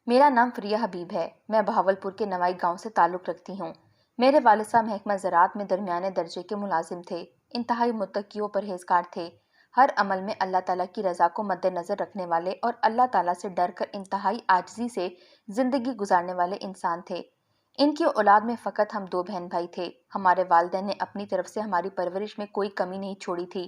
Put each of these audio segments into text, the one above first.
میرا نام فریہ حبیب ہے۔ میں بہاولپور کے نوائی گاؤں سے تعلق رکھتی ہوں۔ میرے والد صاحب محکمہ زراعت میں درمیانے درجے کے ملازم تھے۔ انتہائی متقی و پرہیزگار تھے۔ ہر عمل میں اللہ تعالیٰ کی رضا کو مد نظر رکھنے والے اور اللہ تعالیٰ سے ڈر کر انتہائی عاجزی سے زندگی گزارنے والے انسان تھے۔ ان کی اولاد میں فقط ہم 2 بہن بھائی تھے۔ ہمارے والدین نے اپنی طرف سے ہماری پرورش میں کوئی کمی نہیں چھوڑی تھی۔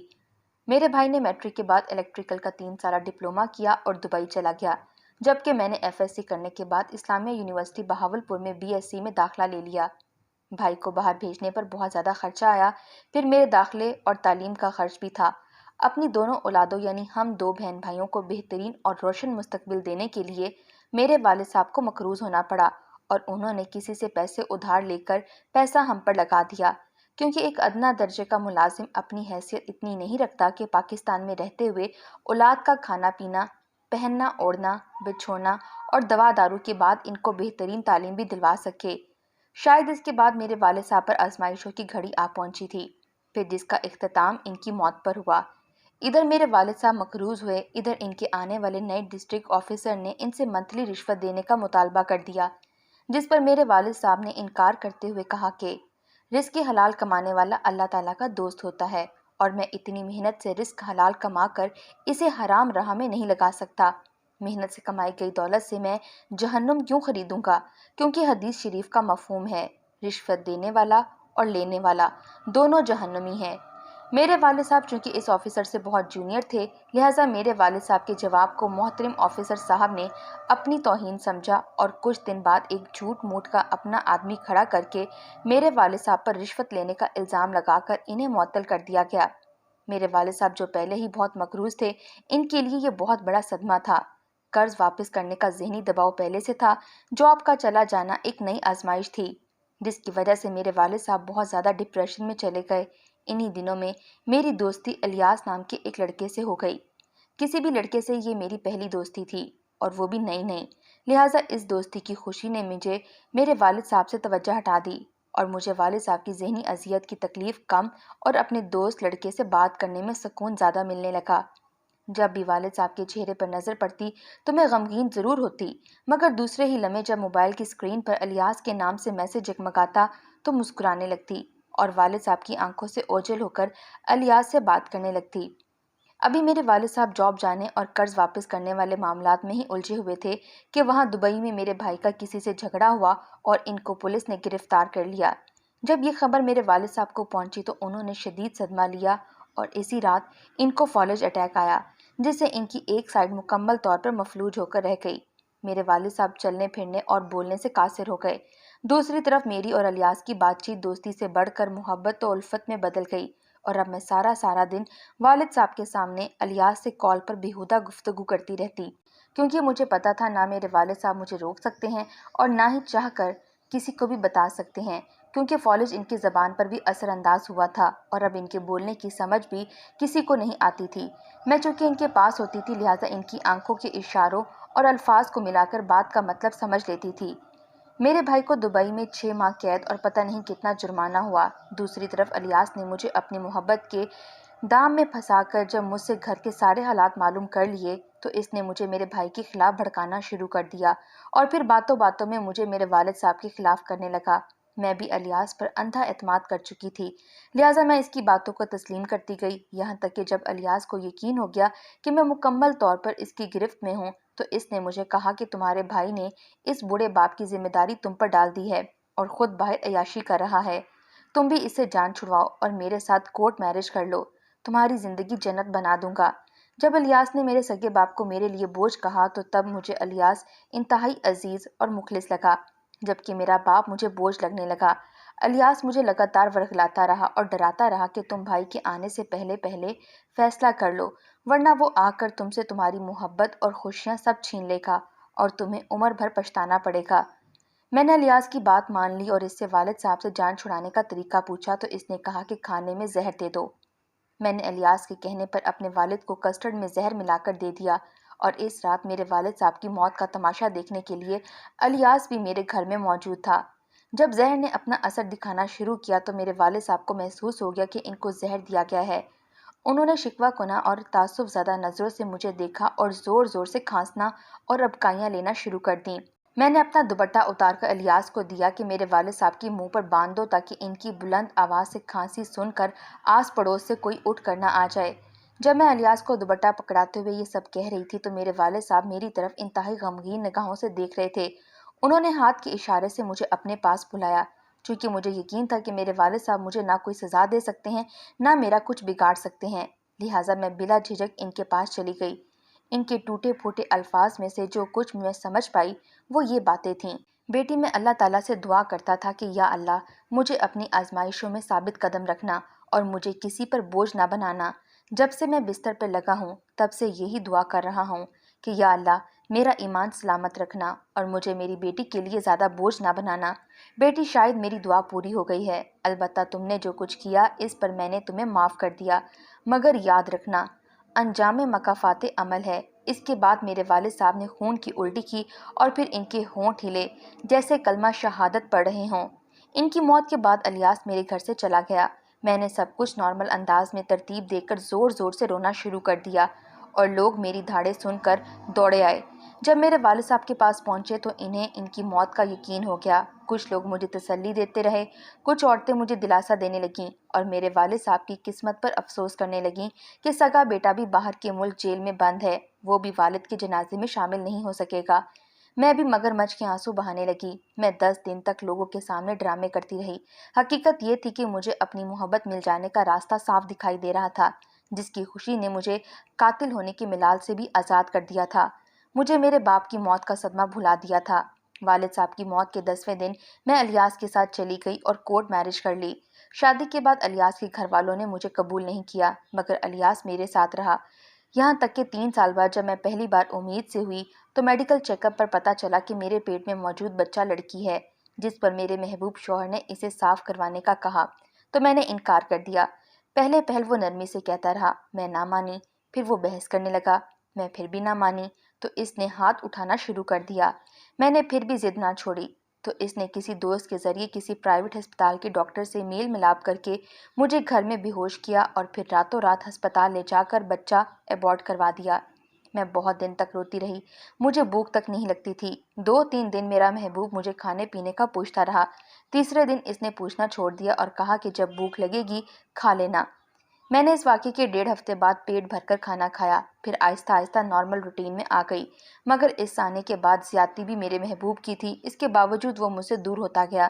میرے بھائی نے میٹرک کے بعد الیکٹریکل کا 3 سالہ ڈپلومہ کیا اور دبئی چلا گیا، جبکہ میں نے ایف ایس سی کرنے کے بعد اسلامیہ یونیورسٹی بہاولپور میں بی ایس سی میں داخلہ لے لیا۔ بھائی کو باہر بھیجنے پر بہت زیادہ خرچہ آیا، پھر میرے داخلے اور تعلیم کا خرچ بھی تھا۔ اپنی دونوں اولادوں یعنی ہم 2 بہن بھائیوں کو بہترین اور روشن مستقبل دینے کے لیے میرے والد صاحب کو مقروض ہونا پڑا، اور انہوں نے کسی سے پیسے ادھار لے کر پیسہ ہم پر لگا دیا، کیونکہ ایک ادنیٰ درجے کا ملازم اپنی حیثیت اتنی نہیں رکھتا کہ پاکستان میں رہتے ہوئے اولاد کا کھانا پینا، پہننا اوڑھنا، بچھونا اور دوا دارو کے بعد ان کو بہترین تعلیم بھی دلوا سکے۔ شاید اس کے بعد میرے والد صاحب پر آزمائشوں کی گھڑی آ پہنچی تھی، پھر جس کا اختتام ان کی موت پر ہوا۔ ادھر میرے والد صاحب مقروض ہوئے، ادھر ان کے آنے والے نئے ڈسٹرکٹ آفیسر نے ان سے منتھلی رشوت دینے کا مطالبہ کر دیا، جس پر میرے والد صاحب نے انکار کرتے ہوئے کہا کہ رزق حلال کمانے والا اللہ تعالیٰ کا دوست ہوتا ہے، اور میں اتنی محنت سے رزق حلال کما کر اسے حرام راہ میں نہیں لگا سکتا۔ محنت سے کمائی گئی دولت سے میں جہنم کیوں خریدوں گا، کیونکہ حدیث شریف کا مفہوم ہے رشوت دینے والا اور لینے والا دونوں جہنمی ہیں۔ میرے والد صاحب چونکہ اس آفیسر سے بہت جونیئر تھے، لہٰذا میرے والد صاحب کے جواب کو محترم آفیسر صاحب نے اپنی توہین سمجھا، اور کچھ دن بعد ایک جھوٹ موٹ کا اپنا آدمی کھڑا کر کے میرے والد صاحب پر رشوت لینے کا الزام لگا کر انہیں معطل کر دیا گیا۔ میرے والد صاحب جو پہلے ہی بہت مقروض تھے، ان کے لیے یہ بہت بڑا صدمہ تھا۔ قرض واپس کرنے کا ذہنی دباؤ پہلے سے تھا، جاب کا چلا جانا ایک نئی آزمائش تھی، جس کی وجہ سے میرے والد صاحب بہت زیادہ ڈپریشن میں چلے گئے۔ انہی دنوں میں میری دوستی الیاس نام کے ایک لڑکے سے ہو گئی۔ کسی بھی لڑکے سے یہ میری پہلی دوستی تھی، اور وہ بھی نئی، لہٰذا اس دوستی کی خوشی نے مجھے میرے والد صاحب سے توجہ ہٹا دی، اور مجھے والد صاحب کی ذہنی اذیت کی تکلیف کم اور اپنے دوست لڑکے سے بات کرنے میں سکون زیادہ ملنے لگا۔ جب بھی والد صاحب کے چہرے پر نظر پڑتی تو میں غمگین ضرور ہوتی، مگر دوسرے ہی لمحے جب موبائل کی اسکرین پر الیاس کے نام سے میسج جگمگاتا تو مسکرانے لگتی، اور والد صاحب کی آنکھوں سے اوجھل ہو کر الیاس سے بات کرنے لگتی۔ ابھی میرے والد صاحب جاب جانے اور قرض واپس کرنے والے معاملات میں ہی الجھے ہوئے تھے کہ وہاں دبئی میں میرے بھائی کا کسی سے جھگڑا ہوا اور ان کو پولیس نے گرفتار کر لیا۔ جب یہ خبر میرے والد صاحب کو پہنچی تو انہوں نے شدید صدمہ لیا، اور اسی رات ان کو فالج اٹیک آیا، جس سے ان کی ایک سائیڈ مکمل طور پر مفلوج ہو کر رہ گئی۔ میرے والد صاحب چلنے پھرنے اور بولنے سے قاصر ہو گئے۔ دوسری طرف میری اور الیاس کی بات چیت دوستی سے بڑھ کر محبت و الفت میں بدل گئی، اور اب میں سارا دن والد صاحب کے سامنے الیاس سے کال پر بیہودہ گفتگو کرتی رہتی، کیونکہ مجھے پتا تھا نہ میرے والد صاحب مجھے روک سکتے ہیں اور نہ ہی چاہ کر کسی کو بھی بتا سکتے ہیں، کیونکہ فالج ان کی زبان پر بھی اثر انداز ہوا تھا، اور اب ان کے بولنے کی سمجھ بھی کسی کو نہیں آتی تھی۔ میں چونکہ ان کے پاس ہوتی تھی، لہٰذا ان کی آنکھوں کے اشاروں اور الفاظ کو ملا کر بات کا مطلب سمجھ لیتی تھی۔ میرے بھائی کو دبئی میں 6 ماہ قید اور پتہ نہیں کتنا جرمانہ ہوا۔ دوسری طرف الیاس نے مجھے اپنی محبت کے دام میں پھنسا کر جب مجھ سے گھر کے سارے حالات معلوم کر لیے تو اس نے مجھے میرے بھائی کے خلاف بھڑکانا شروع کر دیا، اور پھر باتوں میں مجھے میرے والد صاحب کے خلاف کرنے لگا۔ میں بھی الیاس پر اندھا اعتماد کر چکی تھی، لہٰذا میں اس کی باتوں کو تسلیم کرتی گئی، یہاں تک کہ جب الیاس کو یقین ہو گیا کہ میں مکمل طور پر اس کی گرفت میں ہوں تو اس نے مجھے کہا کہ تمہارے بھائی نے اس بوڑھے باپ کی ذمہ داری تم پر ڈال دی ہے اور خود باہر عیاشی کر رہا ہے، تم بھی اس سے جان چھڑواؤ اور میرے ساتھ کورٹ میرج کر لو، تمہاری زندگی جنت بنا دوں گا۔ جب الیاس نے میرے سگے باپ کو میرے لیے بوجھ کہا تو تب مجھے الیاس انتہائی عزیز اور مخلص لگا، جبکہ میرا باپ مجھے بوجھ لگنے لگا۔ الیاس مجھے لگاتار ورغلاتا رہا اور ڈراتا رہا کہ تم بھائی کے آنے سے پہلے فیصلہ کر لو، ورنہ وہ آ کر تم سے تمہاری محبت اور خوشیاں سب چھین لے گا اور تمہیں عمر بھر پچھتانا پڑے گا۔ میں نے الیاس کی بات مان لی اور اس سے والد صاحب سے جان چھڑانے کا طریقہ پوچھا تو اس نے کہا کہ کھانے میں زہر دے دو۔ میں نے الیاس کے کہنے پر اپنے والد کو کسٹرڈ میں زہر ملا کر دے دیا، اور اس رات میرے والد صاحب کی موت کا تماشا دیکھنے کے لیے الیاس بھی میرے گھر میں موجود تھا۔ جب زہر نے اپنا اثر دکھانا شروع کیا تو میرے والد صاحب کو محسوس ہو گیا کہ ان کو زہر دیا گیا ہے۔ انہوں نے شکوہ کنہ اور تعصب زدہ نظروں سے مجھے دیکھا اور زور زور سے کھانسنا اور ابکائیاں لینا شروع کر دیں۔ میں نے اپنا دوپٹہ اتار کر الیاس کو دیا کہ میرے والد صاحب کی منہ پر باندھ دو تاکہ ان کی بلند آواز سے کھانسی سن کر آس پڑوس سے کوئی اٹھ کر نہ آ جائے۔ جب میں الیاس کو دوپٹہ پکڑاتے ہوئے یہ سب کہہ رہی تھی تو میرے والد صاحب میری طرف انتہائی غمگین نگاہوں سے دیکھ رہے تھے۔ انہوں نے ہاتھ کے اشارے سے مجھے اپنے پاس بلایا۔ چونکہ مجھے یقین تھا کہ میرے والد صاحب مجھے نہ کوئی سزا دے سکتے ہیں نہ میرا کچھ بگاڑ سکتے ہیں، لہٰذا میں بلا جھجک ان کے پاس چلی گئی۔ ان کے ٹوٹے پھوٹے الفاظ میں سے جو کچھ میں سمجھ پائی وہ یہ باتیں تھیں: بیٹی، میں اللہ تعالیٰ سے دعا کرتا تھا کہ یا اللہ مجھے اپنی آزمائشوں میں ثابت قدم رکھنا اور مجھے کسی پر بوجھ نہ بنانا۔ جب سے میں بستر پر لگا ہوں تب سے یہی دعا کر رہا ہوں کہ یا اللہ میرا ایمان سلامت رکھنا اور مجھے میری بیٹی کے لیے زیادہ بوجھ نہ بنانا۔ بیٹی، شاید میری دعا پوری ہو گئی ہے، البتہ تم نے جو کچھ کیا اس پر میں نے تمہیں معاف کر دیا، مگر یاد رکھنا انجام مکافات عمل ہے۔ اس کے بعد میرے والد صاحب نے خون کی الٹی کی اور پھر ان کے ہونٹ ہلے جیسے کلمہ شہادت پڑھ رہے ہوں۔ ان کی موت کے بعد الیاس میرے گھر سے چلا گیا۔ میں نے سب کچھ نارمل انداز میں ترتیب دے کر زور زور سے رونا شروع کر دیا اور لوگ میری دھاڑیں سن کر دوڑے آئے۔ جب میرے والد صاحب کے پاس پہنچے تو انہیں ان کی موت کا یقین ہو گیا۔ کچھ لوگ مجھے تسلی دیتے رہے، کچھ عورتیں مجھے دلاسا دینے لگیں اور میرے والد صاحب کی قسمت پر افسوس کرنے لگیں کہ سگا بیٹا بھی باہر کے ملک جیل میں بند ہے، وہ بھی والد کے جنازے میں شامل نہیں ہو سکے گا۔ میں بھی مگر مچھ کے آنسو بہانے لگی۔ میں 10 دن تک لوگوں کے سامنے ڈرامے کرتی رہی۔ حقیقت یہ تھی کہ مجھے اپنی محبت مل جانے کا راستہ صاف دکھائی دے رہا تھا، جس کی خوشی نے مجھے قاتل ہونے کے ملال سے بھی آزاد کر دیا تھا۔ مجھے میرے باپ کی موت کا صدمہ بھلا دیا تھا۔ والد صاحب کی موت کے 10ویں دن میں الیاس کے ساتھ چلی گئی اور کورٹ میرج کر لی۔ شادی کے بعد الیاس کے گھر والوں نے مجھے قبول نہیں کیا، مگر الیاس میرے ساتھ رہا، یہاں تک کہ 3 سال بعد جب میں پہلی بار امید سے ہوئی تو میڈیکل چیک اپ پر پتہ چلا کہ میرے پیٹ میں موجود بچہ لڑکی ہے، جس پر میرے محبوب شوہر نے اسے صاف کروانے کا کہا تو میں نے انکار کر دیا۔ پہلے پہل وہ نرمی سے کہتا رہا، میں نہ مانی، پھر وہ بحث کرنے لگا، میں پھر بھی نہ مانی تو اس نے ہاتھ اٹھانا شروع کر دیا۔ میں نے پھر بھی ضد نہ چھوڑی تو اس نے کسی دوست کے ذریعے کسی پرائیویٹ ہسپتال کے ڈاکٹر سے میل ملاپ کر کے مجھے گھر میں بے ہوش کیا اور پھر راتوں رات ہسپتال لے جا کر بچہ ایبورٹ کروا دیا۔ میں بہت دن تک روتی رہی، مجھے بھوک تک نہیں لگتی تھی۔ 2-3 دن میرا محبوب مجھے کھانے پینے کا پوچھتا رہا، تیسرے دن اس نے پوچھنا چھوڑ دیا اور کہا کہ جب بھوک لگے گی کھا لینا۔ میں نے اس واقعے کے 1.5 ہفتے بعد پیٹ بھر کر کھانا کھایا، پھر آہستہ آہستہ نارمل روٹین میں آ گئی، مگر اس آنے کے بعد زیادتی بھی میرے محبوب کی تھی، اس کے باوجود وہ مجھ سے دور ہوتا گیا۔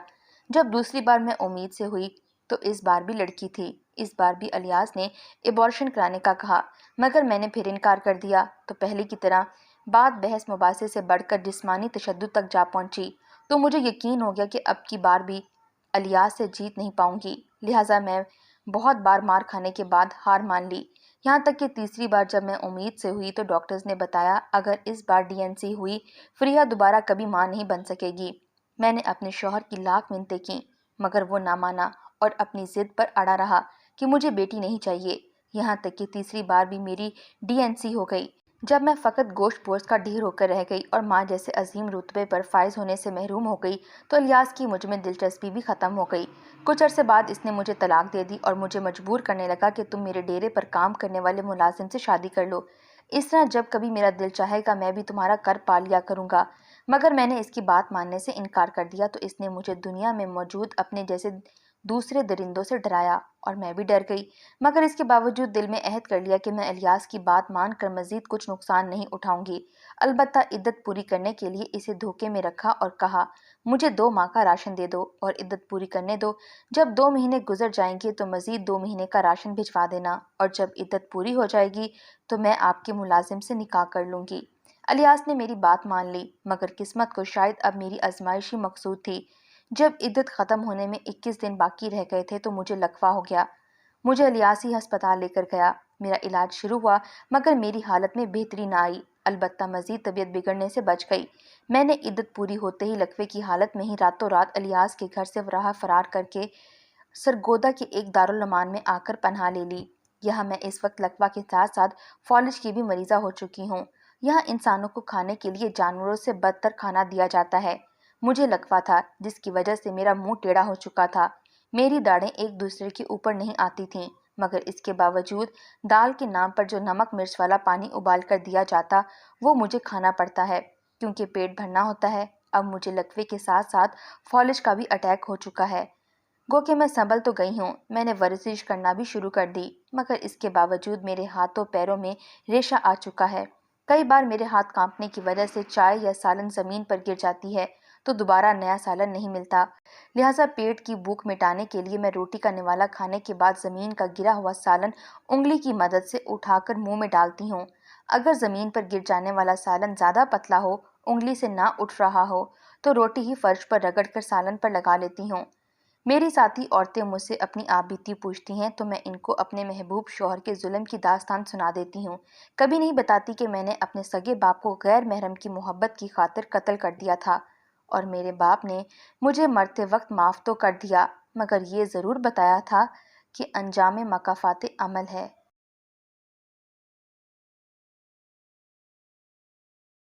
جب دوسری بار میں امید سے ہوئی تو اس بار بھی لڑکی تھی، اس بار بھی الیاس نے ایبارشن کرانے کا کہا، مگر میں نے پھر انکار کر دیا تو پہلے کی طرح بات بحث مباحثے سے بڑھ کر جسمانی تشدد تک جا پہنچی۔ تو مجھے یقین ہو گیا کہ اب کی بار بھی الیاس سے جیت نہیں پاؤں گی، لہٰذا میں بہت بار مار کھانے کے بعد ہار مان لی، یہاں تک کہ تیسری بار جب میں امید سے ہوئی تو ڈاکٹرز نے بتایا اگر اس بار DNC ہوئی فریہ دوبارہ کبھی ماں نہیں بن سکے گی۔ میں نے اپنے شوہر کی لاکھ منتیں کیں مگر وہ نہ مانا اور اپنی ضد پر اڑا رہا کہ مجھے بیٹی نہیں چاہیے، یہاں تک کہ تیسری بار بھی میری DNC ہو گئی۔ جب میں فقط گوشت پوست کا ڈھیر ہو کر رہ گئی اور ماں جیسے عظیم رتبے پر فائز ہونے سے محروم ہو گئی تو الیاس کی مجھ میں دلچسپی بھی ختم ہو گئی۔ کچھ عرصے بعد اس نے مجھے طلاق دے دی اور مجھے مجبور کرنے لگا کہ تم میرے ڈیرے پر کام کرنے والے ملازم سے شادی کر لو، اس طرح جب کبھی میرا دل چاہے گا میں بھی تمہارا کر پا لیا کروں گا۔ مگر میں نے اس کی بات ماننے سے انکار کر دیا تو اس نے مجھے دنیا میں موجود اپنے جیسے دوسرے درندوں سے ڈرایا اور میں بھی ڈر گئی، مگر اس کے باوجود دل میں عہد کر لیا کہ میں الیاس کی بات مان کر مزید کچھ نقصان نہیں اٹھاؤں گی۔ البتہ عدت پوری کرنے کے لیے اسے دھوکے میں رکھا اور کہا مجھے 2 ماہ کا راشن دے دو اور عدت پوری کرنے دو، جب 2 مہینے گزر جائیں گے تو مزید 2 مہینے کا راشن بھجوا دینا اور جب عدت پوری ہو جائے گی تو میں آپ کے ملازم سے نکاح کر لوں گی۔ الیاس نے میری بات مان لی، مگر قسمت کو شاید اب میری آزمائش ہی مقصود تھی۔ جب عدت ختم ہونے میں 21 دن باقی رہ گئے تھے تو مجھے لقوہ ہو گیا، مجھے الیاس ہی ہسپتال لے کر گیا، میرا علاج شروع ہوا مگر میری حالت میں بہتری نہ آئی، البتہ مزید طبیعت بگڑنے سے بچ گئی۔ میں نے عدت پوری ہوتے ہی لقوے کی حالت میں ہی راتوں رات الیاس کے گھر سے راہ فرار کر کے سرگودا کے ایک دارالمان میں آ کر پناہ لے لی۔ یہاں میں اس وقت لقوہ کے ساتھ ساتھ فالج کی بھی مریضہ ہو چکی ہوں۔ یہاں انسانوں کو کھانے کے لیے جانوروں سے بدتر کھانا دیا جاتا ہے۔ مجھے لقوہ تھا جس کی وجہ سے میرا منہ ٹیڑھا ہو چکا تھا، میری داڑھیں ایک دوسرے کے اوپر نہیں آتی تھیں، مگر اس کے باوجود دال کے نام پر جو نمک مرچ والا پانی ابال کر دیا جاتا وہ مجھے کھانا پڑتا ہے کیونکہ پیٹ بھرنا ہوتا ہے۔ اب مجھے لکوے کے ساتھ ساتھ فالج کا بھی اٹیک ہو چکا ہے۔ گو کہ میں سنبھل تو گئی ہوں، میں نے ورزش کرنا بھی شروع کر دی، مگر اس کے باوجود میرے ہاتھوں پیروں میں ریشہ آ چکا ہے۔ کئی بار میرے ہاتھ کانپنے کی وجہ سے چائے یا سالن زمین پر گر جاتی ہے تو دوبارہ نیا سالن نہیں ملتا، لہٰذا پیٹ کی بھوک مٹانے کے لیے میں روٹی کا نوالا کھانے کے بعد زمین کا گرا ہوا سالن انگلی کی مدد سے اٹھا کر منہ میں ڈالتی ہوں۔ اگر زمین پر گر جانے والا سالن زیادہ پتلا ہو، انگلی سے نہ اٹھ رہا ہو، تو روٹی ہی فرش پر رگڑ کر سالن پر لگا لیتی ہوں۔ میری ساتھی عورتیں مجھ سے اپنی آپ بیتی پوچھتی ہیں تو میں ان کو اپنے محبوب شوہر کے ظلم کی داستان سنا دیتی ہوں، کبھی نہیں بتاتی کہ میں نے اپنے سگے باپ کو غیر محرم کی محبت کی خاطر قتل کر دیا تھا، اور میرے باپ نے مجھے مرتے وقت معاف تو کر دیا، مگر یہ ضرور بتایا تھا کہ انجام مکافات عمل ہے۔